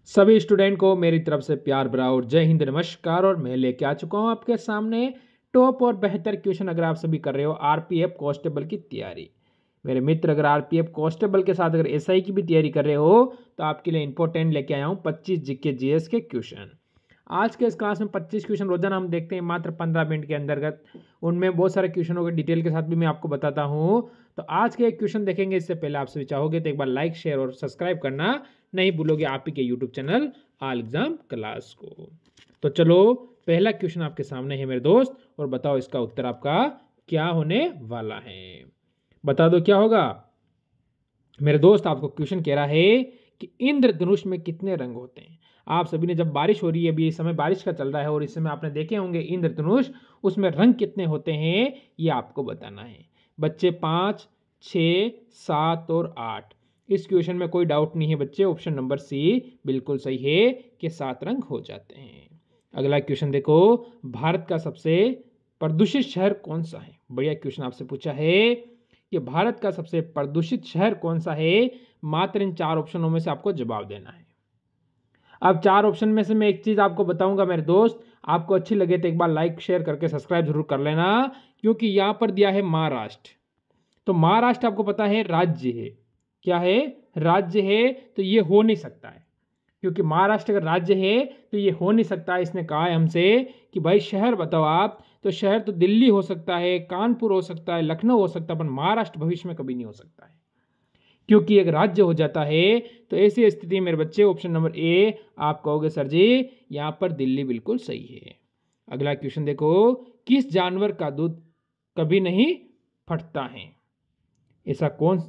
सभी स्टूडेंट को मेरी तरफ से प्यार भरा और जय हिंद नमस्कार। और मैं लेके आ चुका हूँ आपके सामने टॉप और बेहतर क्वेश्चन। अगर आप सभी कर रहे हो आरपीएफ कांस्टेबल की तैयारी, मेरे मित्र अगर आरपीएफ कांस्टेबल के साथ अगर एसआई की भी तैयारी कर रहे हो तो आपके लिए इंपॉर्टेंट लेके आया हूँ 25 जीके जीएस के क्वेश्चन। आज के इस क्लास में 25 क्वेश्चन रोजाना हम देखते हैं मात्र 15 मिनट के अंतर्गत। उनमें बहुत सारे क्वेश्चनों के डिटेल के साथ भी मैं आपको बताता हूँ। तो आज के एक क्वेश्चन देखेंगे, इससे पहले आप सभी चाहोगे तो एक बार लाइक शेयर और सब्सक्राइब करना नहीं भूलोगे आप ही के YouTube channel all exam class को। तो चलो पहला क्वेश्चन आपके सामने है मेरे दोस्त, और बताओ इसका उत्तर आपका क्या होने वाला है। बता दो क्या होगा मेरे दोस्त। आपको क्वेश्चन कह रहा है कि इंद्रधनुष में कितने रंग होते हैं। आप सभी ने जब बारिश हो रही है, अभी इस समय बारिश का चल रहा है और इस समय आपने देखे होंगे इंद्रधनुष, उसमें रंग कितने होते हैं ये आपको बताना है बच्चे। 5, 6, 7 और 8। इस क्वेश्चन में कोई डाउट नहीं है बच्चे, ऑप्शन नंबर सी बिल्कुल सही है कि 7 रंग हो जाते हैं। अगला क्वेश्चन देखो, भारत का सबसे प्रदूषित शहर कौन सा है। बढ़िया क्वेश्चन आपसे पूछा है कि भारत का सबसे प्रदूषित शहर कौन सा है। मात्र इन 4 ऑप्शनों में से आपको जवाब देना है। अब 4 ऑप्शन में से मैं एक चीज आपको बताऊंगा मेरे दोस्त, आपको अच्छी लगे तो एक बार लाइक शेयर करके सब्सक्राइब जरूर कर लेना, क्योंकि यहां पर दिया है महाराष्ट्र। तो महाराष्ट्र आपको पता है राज्य है, क्या है, राज्य है। तो ये हो नहीं सकता है, क्योंकि महाराष्ट्र अगर राज्य है तो ये हो नहीं सकता है। इसने कहा है हमसे कि भाई शहर बताओ आप, तो शहर तो दिल्ली हो सकता है, कानपुर हो सकता है, लखनऊ हो सकता है, पर महाराष्ट्र भविष्य में कभी नहीं हो सकता है, क्योंकि एक राज्य हो जाता है। तो ऐसी स्थिति मेरे बच्चे ऑप्शन नंबर ए आप कहोगे सर जी यहां पर दिल्ली बिल्कुल सही है। अगला क्वेश्चन देखो, किस जानवर का दूध कभी नहीं फटता है। ऐसा कौन,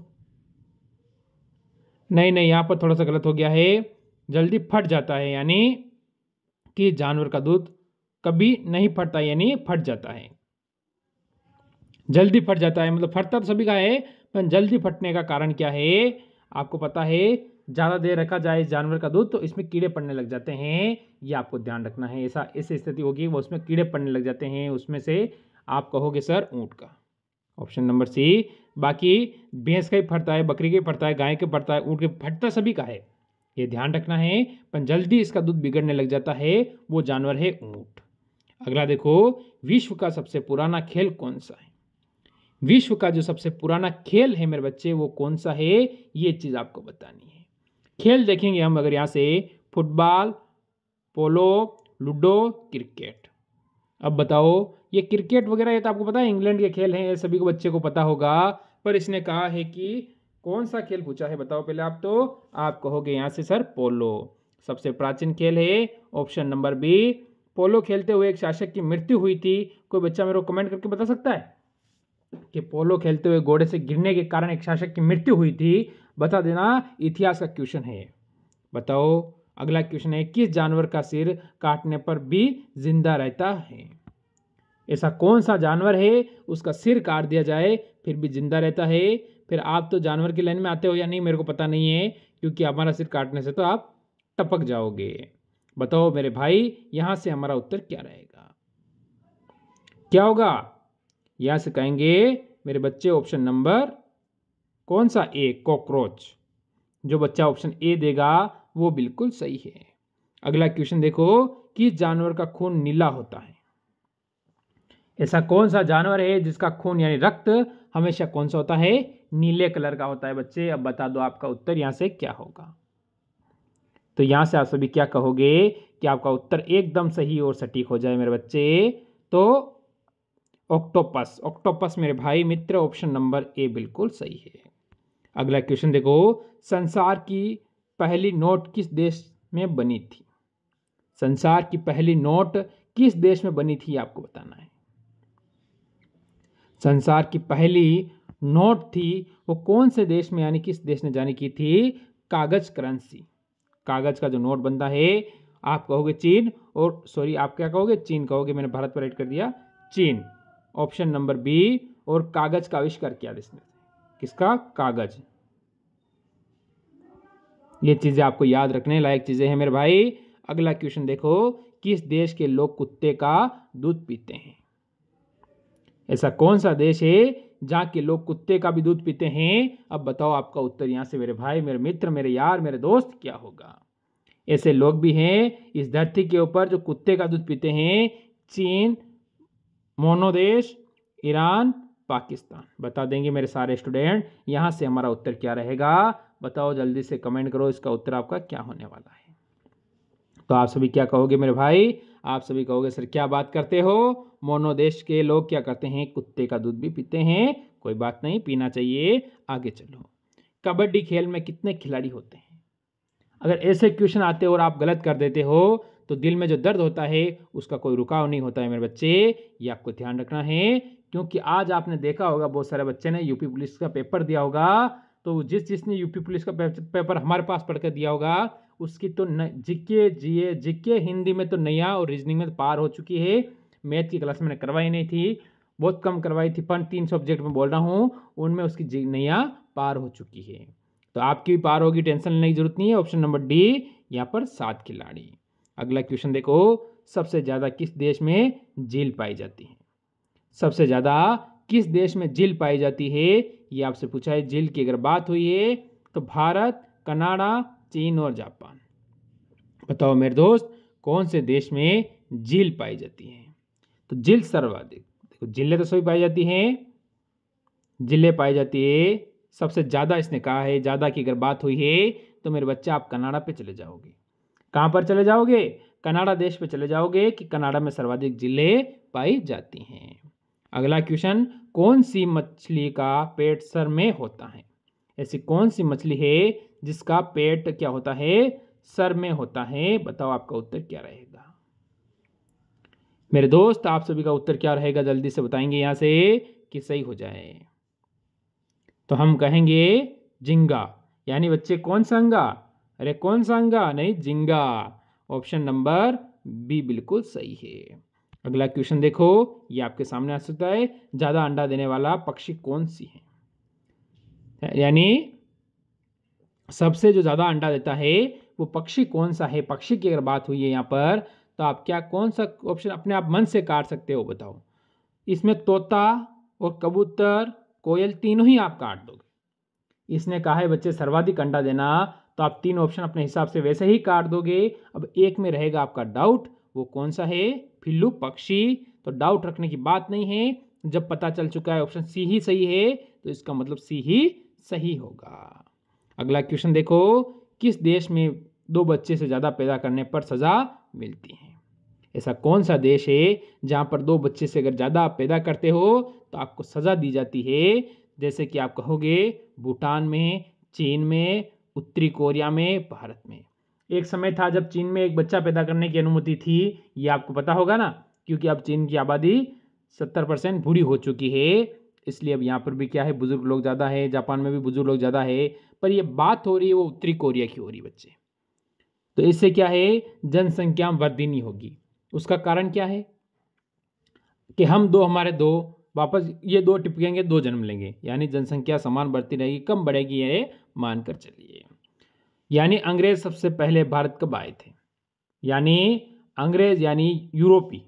नहीं यहां पर थोड़ा सा गलत हो गया है, जल्दी फट जाता है, यानी कि जानवर का दूध कभी नहीं फटता, यानी फट जाता है, जल्दी फट जाता है। मतलब फटता तो सभी का है, पर जल्दी फटने का कारण क्या है आपको पता है। ज़्यादा देर रखा जाए इस जानवर का दूध तो इसमें कीड़े पड़ने लग जाते हैं, ये आपको ध्यान रखना है। ऐसी स्थिति होगी वो उसमें कीड़े पड़ने लग जाते हैं, उसमें से आप कहोगे सर ऊँट का, ऑप्शन नंबर सी। बाकी भैंस का ही फटता है, बकरी का ही फटता है, गाय के फटता है, ऊँट के फटता सभी का है, ये ध्यान रखना है। पर जल्दी इसका दूध बिगड़ने लग जाता है वो जानवर है ऊँट। अगला देखो, विश्व का सबसे पुराना खेल कौन सा है। विश्व का जो सबसे पुराना खेल है मेरे बच्चे वो कौन सा है, ये चीज आपको बतानी है। खेल देखेंगे हम अगर यहाँ से, फुटबॉल, पोलो, लूडो, क्रिकेट। अब बताओ ये क्रिकेट वगैरह ये तो आपको पता है इंग्लैंड के खेल हैं, सभी को बच्चे को पता होगा, पर इसने कहा है कि कौन सा खेल पूछा है बताओ पहले आप। तो आप कहोगे यहाँ से सर पोलो सबसे प्राचीन खेल है, ऑप्शन नंबर बी। पोलो खेलते हुए एक शासक की मृत्यु हुई थी। कोई बच्चा मेरे को कमेंट करके बता सकता है कि पोलो खेलते हुए घोड़े से गिरने के कारण एक शासक की मृत्यु हुई थी। बता देना, इतिहास का क्वेश्चन है। बताओ अगला क्वेश्चन है, किस जानवर का सिर काटने पर भी जिंदा रहता है। ऐसा कौन सा जानवर है उसका सिर काट दिया जाए फिर भी जिंदा रहता है। फिर आप तो जानवर की लाइन में आते हो या नहीं मेरे को पता नहीं है, क्योंकि हमारा सिर काटने से तो आप टपक जाओगे। बताओ मेरे भाई यहां से हमारा उत्तर क्या रहेगा, क्या होगा। यहां से कहेंगे मेरे बच्चे ऑप्शन नंबर कौन सा, ए, कॉकरोच। जो बच्चा ऑप्शन ए देगा वो बिल्कुल सही है। अगला क्वेश्चन देखो, किस जानवर का खून नीला होता है। ऐसा कौन सा जानवर है जिसका खून यानी रक्त हमेशा कौन सा होता है, नीले कलर का होता है बच्चे। अब बता दो आपका उत्तर यहां से क्या होगा। तो यहां से आप सभी क्या कहोगे कि आपका उत्तर एकदम सही और सटीक हो जाए मेरे बच्चे। तो ऑक्टोपस, ऑक्टोपस मेरे भाई मित्र, ऑप्शन नंबर ए बिल्कुल सही है। अगला क्वेश्चन देखो, संसार की पहली नोट किस देश में बनी थी। संसार की पहली नोट किस देश में बनी थी आपको बताना है। संसार की पहली नोट थी वो कौन से देश में, यानी किस देश ने जारी की थी, कागज करेंसी। कागज का जो नोट बनता है आप कहोगे चीन, और सॉरी आप क्या कहोगे, चीन कहोगे, मैंने भारत पर ऐड कर दिया चीन, ऑप्शन नंबर बी। और कागज का आविष्कार किया इसने, किसका, कागज। ये चीजें आपको याद रखने लायक चीजें हैं मेरे भाई। अगला क्वेश्चन देखो, किस देश के लोग कुत्ते का दूध पीते हैं। ऐसा कौन सा देश है जहां के लोग कुत्ते का भी दूध पीते हैं। अब बताओ आपका उत्तर यहां से मेरे भाई, मेरे मित्र, मेरे यार, मेरे दोस्त क्या होगा। ऐसे लोग भी हैं इस धरती के ऊपर जो कुत्ते का दूध पीते हैं। चीन, मोनोदेश, ईरान, पाकिस्तान। बता देंगे मेरे सारे स्टूडेंट, यहाँ से हमारा उत्तर क्या रहेगा? बताओ जल्दी से कमेंट करो, इसका उत्तर आपका क्या होने वाला है। तो आप सभी क्या कहोगे मेरे भाई? आप सभी कहोगे सर क्या बात करते हो, मोनोदेश के लोग क्या करते हैं? कुत्ते का दूध भी पीते हैं। कोई बात नहीं, पीना चाहिए। आगे चलो। कबड्डी खेल में कितने खिलाड़ी होते हैं? अगर ऐसे क्वेश्चन आते और आप गलत कर देते हो तो दिल में जो दर्द होता है उसका कोई रुकाव नहीं होता है मेरे बच्चे। ये आपको ध्यान रखना है, क्योंकि आज आपने देखा होगा बहुत सारे बच्चे ने यूपी पुलिस का पेपर दिया होगा, तो जिसने यूपी पुलिस का पेपर हमारे पास पढ़ कर दिया होगा उसकी तो जीके हिंदी में तो नया और रीजनिंग में तो पार हो चुकी है। मैथ की क्लास मैंने करवाई नहीं थी, बहुत कम करवाई थी, पर 3 सब्जेक्ट में बोल रहा हूँ, उनमें उसकी नया पार हो चुकी है। तो आपकी भी पार होगी, टेंशन लेने की जरूरत नहीं है। ऑप्शन नंबर डी यहाँ पर 7 खिलाड़ी। अगला क्वेश्चन देखो, सबसे ज़्यादा किस देश में झील पाई जाती है? सबसे ज़्यादा किस देश में झील पाई जाती है, ये आपसे पूछा है। झील की अगर बात हुई है तो भारत, कनाडा, चीन और जापान। बताओ मेरे दोस्त, कौन से देश में झील पाई जाती है? तो झील सर्वाधिक, देखो झीलें तो सभी पाई जाती हैं, झीलें पाई जाती है। सबसे ज़्यादा इसने कहा है, ज़्यादा की अगर बात हुई है तो मेरे बच्चे आप कनाडा पे चले जाओगे। कहाँ पर चले जाओगे? कनाडा देश पे चले जाओगे कि कनाडा में सर्वाधिक झीलें पाई जाती हैं। अगला क्वेश्चन, कौन सी मछली का पेट सर में होता है? ऐसी कौन सी मछली है जिसका पेट क्या होता है? सर में होता है। बताओ आपका उत्तर क्या रहेगा? मेरे दोस्त आप सभी का उत्तर क्या रहेगा जल्दी से बताएंगे यहाँ से कि सही हो जाए। तो हम कहेंगे झींगा। यानी बच्चे कौन सा अंगा? अरे कौन सा अंगा? नहीं, झींगा। ऑप्शन नंबर बी बिल्कुल सही है। अगला क्वेश्चन देखो, ये आपके सामने आ सकता है। ज़्यादा अंडा देने वाला पक्षी कौन सी है? यानी सबसे जो ज़्यादा अंडा देता है वो पक्षी कौन सा है? पक्षी की अगर बात हुई है यहाँ पर तो आप क्या कौन सा ऑप्शन अपने आप मन से काट सकते हो? बताओ। इसमें तोता और कबूतर, कोयल तीनों ही आप काट दोगे। इसने कहा है बच्चे सर्वाधिक अंडा देना, तो आप 3 ऑप्शन अपने हिसाब से वैसे ही काट दोगे। अब एक में रहेगा आपका डाउट, वो कौन सा है? फिल्लू पक्षी। तो डाउट रखने की बात नहीं है, जब पता चल चुका है ऑप्शन सी ही सही है तो इसका मतलब सी ही सही होगा। अगला क्वेश्चन देखो, किस देश में 2 बच्चे से ज़्यादा पैदा करने पर सज़ा मिलती है? ऐसा कौन सा देश है जहाँ पर 2 बच्चे से अगर ज़्यादा आप पैदा करते हो तो आपको सज़ा दी जाती है? जैसे कि आप कहोगे भूटान में, चीन में, उत्तरी कोरिया में, भारत में। एक समय था जब चीन में एक बच्चा पैदा करने की अनुमति थी, ये आपको पता होगा ना, क्योंकि अब चीन की आबादी 70% बूढ़ी हो चुकी है, इसलिए अब यहाँ पर भी क्या है, बुजुर्ग लोग ज़्यादा है। जापान में भी बुजुर्ग लोग ज़्यादा है, पर ये बात हो रही है वो उत्तरी कोरिया की हो रही है बच्चे। तो इससे क्या है, जनसंख्या वृद्धि नहीं होगी। उसका कारण क्या है कि हमारे दो वापस ये 2 टिपकेंगे, 2 जन्म लेंगे, यानी जनसंख्या समान बढ़ती रहेगी, कम बढ़ेगी, ये मानकर चलिए। यानी अंग्रेज सबसे पहले भारत कब आए थे? यानी अंग्रेज यानी यूरोपी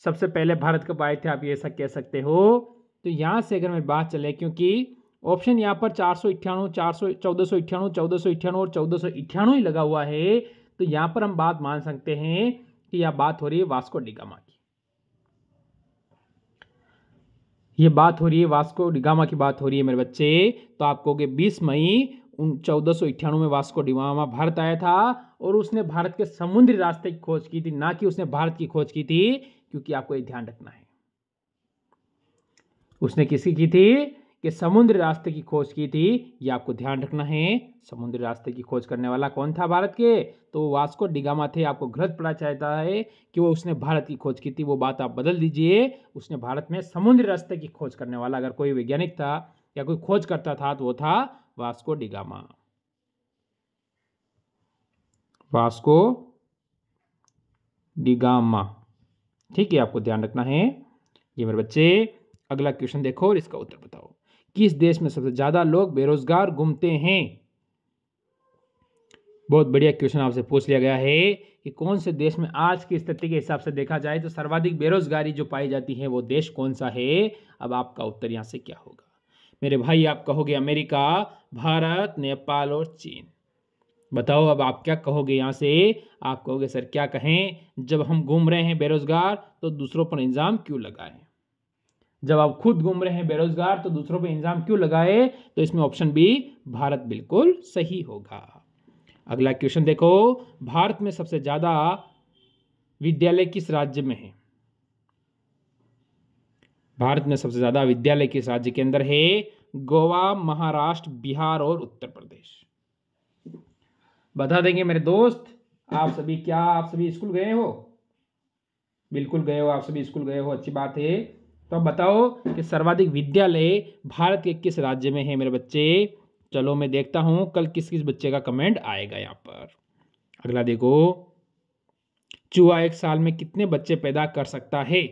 सबसे पहले भारत कब आए थे, आप ये ऐसा कह सकते हो। तो यहाँ से अगर मैं बात चले, क्योंकि ऑप्शन यहाँ पर 498, 1498, 1498 और 1498 ही लगा हुआ है, तो यहाँ पर हम बात मान सकते हैं कि यह बात हो रही है वास्को डिगामा की। ये बात हो रही है वास्को डिगामा की बात हो रही है मेरे बच्चे। तो आप कहोगे 20 मई 1498 में वास्को डिगामा भारत आया था, और उसने भारत के समुद्री रास्ते की खोज की थी, ना कि उसने भारत की खोज की थी। क्योंकि आपको ये ध्यान रखना है, उसने किसकी की थी कि समुद्री रास्ते की खोज की थी। ये आपको ध्यान रखना है। समुद्री रास्ते की खोज करने वाला कौन था भारत के? तो वास्को डिगामा थे। आपको गलत पता चलता है कि वो उसने भारत की खोज की थी, वो बात आप बदल दीजिए। उसने भारत में समुद्री रास्ते की खोज करने वाला अगर कोई वैज्ञानिक था या कोई खोज करता था तो वो था वास्को डिगामा। वास्को डिगामा, ठीक है, आपको ध्यान रखना है ये मेरे बच्चे। अगला क्वेश्चन देखो और इसका उत्तर बताओ। किस देश में सबसे ज्यादा लोग बेरोजगार घूमते हैं? बहुत बढ़िया क्वेश्चन आपसे पूछ लिया गया है कि कौन से देश में आज की स्थिति के हिसाब से देखा जाए तो सर्वाधिक बेरोजगारी जो पाई जाती है वो देश कौन सा है। अब आपका उत्तर यहां से क्या होगा? मेरे भाई आप कहोगे अमेरिका, भारत, नेपाल और चीन। बताओ अब आप क्या कहोगे यहाँ से? आप कहोगे सर क्या कहें, जब हम घूम रहे हैं बेरोजगार तो दूसरों पर इल्जाम क्यों लगाएं। जब आप खुद घूम रहे हैं बेरोजगार तो दूसरों पर इल्जाम क्यों लगाए? तो इसमें ऑप्शन बी भारत बिल्कुल सही होगा। अगला क्वेश्चन देखो, भारत में सबसे ज्यादा विद्यालय किस राज्य में है? भारत में सबसे ज्यादा विद्यालय किस राज्य के अंदर है? गोवा, महाराष्ट्र, बिहार और उत्तर प्रदेश। बता देंगे मेरे दोस्त। आप सभी स्कूल गए हो? बिल्कुल गए हो, आप सभी स्कूल गए हो, अच्छी बात है। तो अब बताओ कि सर्वाधिक विद्यालय भारत के किस राज्य में है मेरे बच्चे? चलो मैं देखता हूं कल किस किस बच्चे का कमेंट आएगा यहाँ पर। अगला देखो, चूहा एक साल में कितने बच्चे पैदा कर सकता है?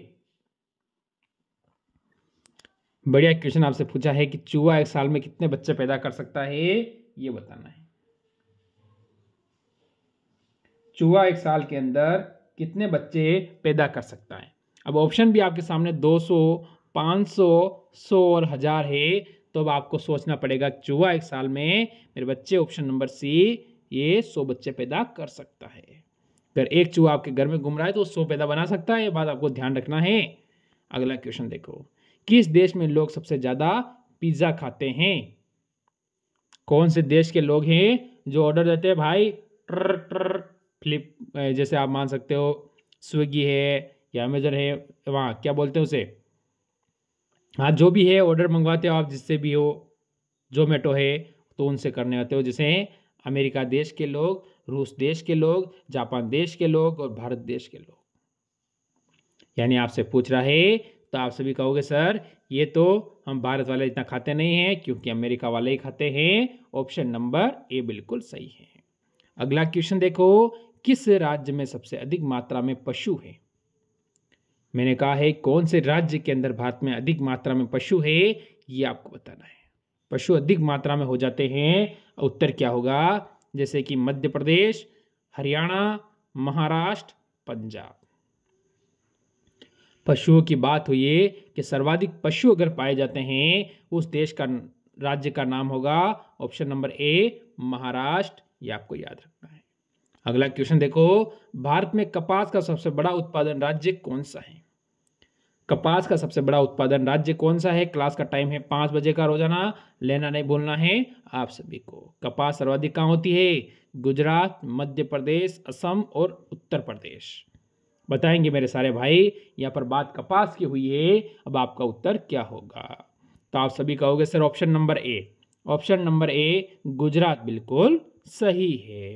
बढ़िया क्वेश्चन आपसे पूछा है कि चूहा एक साल में कितने बच्चे पैदा कर सकता है, ये बताना है। चूहा एक साल के अंदर कितने बच्चे पैदा कर सकता है? अब ऑप्शन भी आपके सामने 200, 500, 100 और 1000 है। तो अब आपको सोचना पड़ेगा चूहा एक साल में मेरे बच्चे, ऑप्शन नंबर सी, ये 100 बच्चे पैदा कर सकता है। अगर एक चूहा आपके घर में घूम रहा है तो 100 पैदा बना सकता है, ये बात आपको ध्यान रखना है। अगला क्वेश्चन देखो, किस देश में लोग सबसे ज्यादा पिज्जा खाते हैं? कौन से देश के लोग हैं जो ऑर्डर देते हैं भाई ट्र ट्र फ्लिप, जैसे आप मान सकते हो स्विगी है या अमेजन है, वहाँ क्या बोलते हैं उसे, हाँ जो भी है ऑर्डर मंगवाते हो आप जिससे भी हो, जोमेटो है तो उनसे करने आते हो। जैसे अमेरिका देश के लोग, रूस देश के लोग, जापान देश के लोग और भारत देश के लोग। यानी आपसे पूछ रहा है तो आप सभी कहोगे सर ये तो हम भारत वाले इतना खाते नहीं हैं क्योंकि अमेरिका वाले ही खाते हैं। ऑप्शन नंबर ए बिल्कुल सही है। अगला क्वेश्चन देखो, किस राज्य में सबसे अधिक मात्रा में पशु है? मैंने कहा है कौन से राज्य के अंदर भारत में अधिक मात्रा में पशु है, ये आपको बताना है। पशु अधिक मात्रा में हो जाते हैं, उत्तर क्या होगा? जैसे कि मध्य प्रदेश, हरियाणा, महाराष्ट्र, पंजाब। पशुओं की बात हुई है कि सर्वाधिक पशु अगर पाए जाते हैं उस देश का राज्य का नाम होगा ऑप्शन नंबर ए महाराष्ट्र, ये आपको याद रखना है। अगला क्वेश्चन देखो, भारत में कपास का सबसे बड़ा उत्पादन राज्य कौन सा है? कपास का सबसे बड़ा उत्पादन राज्य कौन सा है? क्लास का टाइम है 5 बजे का, रोजाना लेना नहीं भूलना है आप सभी को। कपास सर्वाधिक कहाँ होती है? गुजरात, मध्य प्रदेश, असम और उत्तर प्रदेश। बताएंगे मेरे सारे भाई। यहाँ पर बात कपास की हुई है, अब आपका उत्तर क्या होगा? तो आप सभी कहोगे sir option number A. Option number A Gujarat बिल्कुल सही है।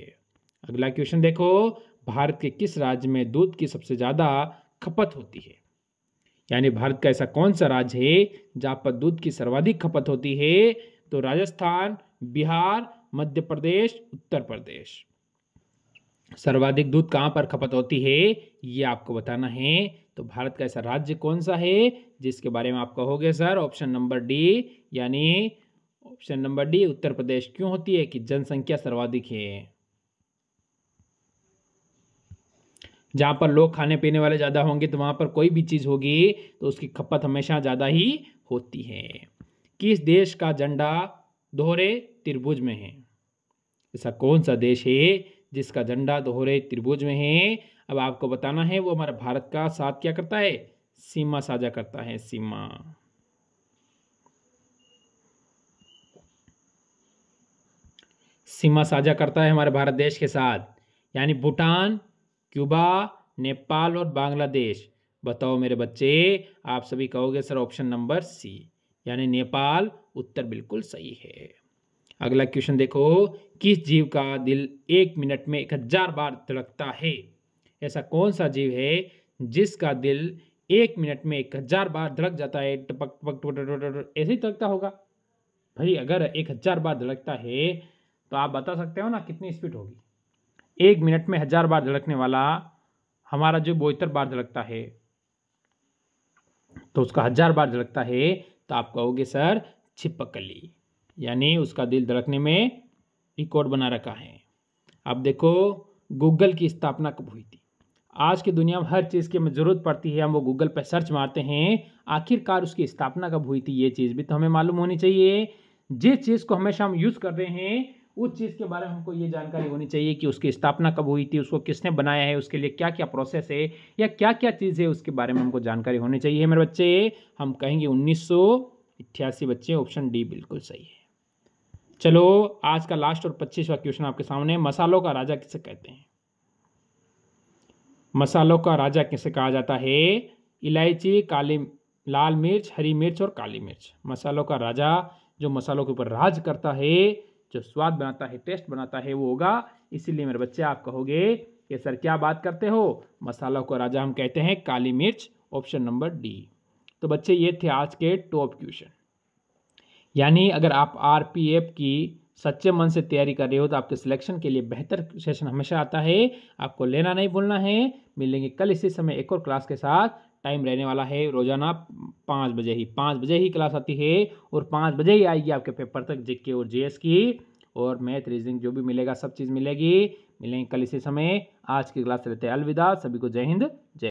अगला क्वेश्चन देखो, भारत के किस राज्य में दूध की सबसे ज्यादा खपत होती है? यानी भारत का ऐसा कौन सा राज्य है जहां पर दूध की सर्वाधिक खपत होती है? तो राजस्थान, बिहार, मध्य प्रदेश, उत्तर प्रदेश। सर्वाधिक दूध कहाँ पर खपत होती है ये आपको बताना है। तो भारत का ऐसा राज्य कौन सा है जिसके बारे में आप कहोगे सर ऑप्शन नंबर डी, यानी option number D Uttar Pradesh. क्यों होती है? कि जनसंख्या सर्वाधिक है। जहां पर लोग खाने पीने वाले ज्यादा होंगे तो वहां पर कोई भी चीज होगी तो उसकी खपत हमेशा ज्यादा ही होती है। किस देश का झंडा दोहरे त्रिभुज में है? ऐसा कौन सा देश है जिसका झंडा दोहरे त्रिभुज में है? अब आपको बताना है वो हमारा भारत का साथ क्या करता है? सीमा साझा करता है, सीमा। सीमा साझा करता है हमारे भारत देश के साथ, यानी भूटान, क्यूबा, नेपाल और बांग्लादेश। बताओ मेरे बच्चे, आप सभी कहोगे सर ऑप्शन नंबर सी, यानी नेपाल। उत्तर बिल्कुल सही है। अगला क्वेश्चन देखो, किस जीव का दिल 1 मिनट में 1000 बार धड़कता है? ऐसा कौन सा जीव है जिसका दिल 1 मिनट में 1000 बार धड़क जाता है? टपक टपक टपक, ऐसे ही धड़कता होगा भाई। अगर 1000 बार धड़कता है तो आप बता सकते हो ना कितनी स्पीड होगी? 1 मिनट में 1000 बार धड़कने वाला हमारा जो 72 बार धड़कता है तो उसका 1000 बार धड़कता है तो आप कहोगे सर छिपकली, यानी उसका दिल धड़कने में रिकॉर्ड बना रखा है। अब देखो, गूगल की स्थापना कब हुई थी? आज की दुनिया में हर चीज़ की हमें ज़रूरत पड़ती है, हम वो गूगल पे सर्च मारते हैं, आखिरकार उसकी स्थापना कब हुई थी ये चीज़ भी तो हमें मालूम होनी चाहिए। जिस चीज़ को हमेशा हम यूज़ कर रहे हैं उस चीज़ के बारे में हमको ये जानकारी होनी चाहिए कि उसकी स्थापना कब हुई थी, उसको किसने बनाया है, उसके लिए क्या-क्या प्रोसेस है या क्या-क्या चीज़ है उसके बारे में हमको जानकारी होनी चाहिए मेरे बच्चे। हम कहेंगे 1988 बच्चे, ऑप्शन डी बिल्कुल सही है। चलो आज का लास्ट और 25वां क्वेश्चन आपके सामने, मसालों का राजा किसे कहते हैं? मसालों का राजा किसे कहा जाता है? इलायची, काली लाल मिर्च, हरी मिर्च और काली मिर्च। मसालों का राजा जो मसालों के ऊपर राज करता है, जो स्वाद बनाता है, टेस्ट बनाता है, वो होगा। इसीलिए मेरे बच्चे आप कहोगे कि सर क्या बात करते हो, मसालों का राजा हम कहते हैं काली मिर्च, ऑप्शन नंबर डी। तो बच्चे ये थे आज के टॉप क्वेश्चन। यानी अगर आप आरपीएफ की सच्चे मन से तैयारी कर रहे हो तो आपके सिलेक्शन के लिए बेहतर सेशन हमेशा आता है, आपको लेना नहीं भूलना है। मिलेंगे कल इसी समय एक और क्लास के साथ। टाइम रहने वाला है रोजाना 5 बजे ही क्लास आती है और 5 बजे ही आएगी आपके पेपर तक जीके और जीएस की और मैथ रीजनिंग जो भी मिलेगा सब चीज़ मिलेगी। मिलेंगे कल इसी समय। आज की क्लास से लेते हैं अलविदा, सभी को जय हिंद जय।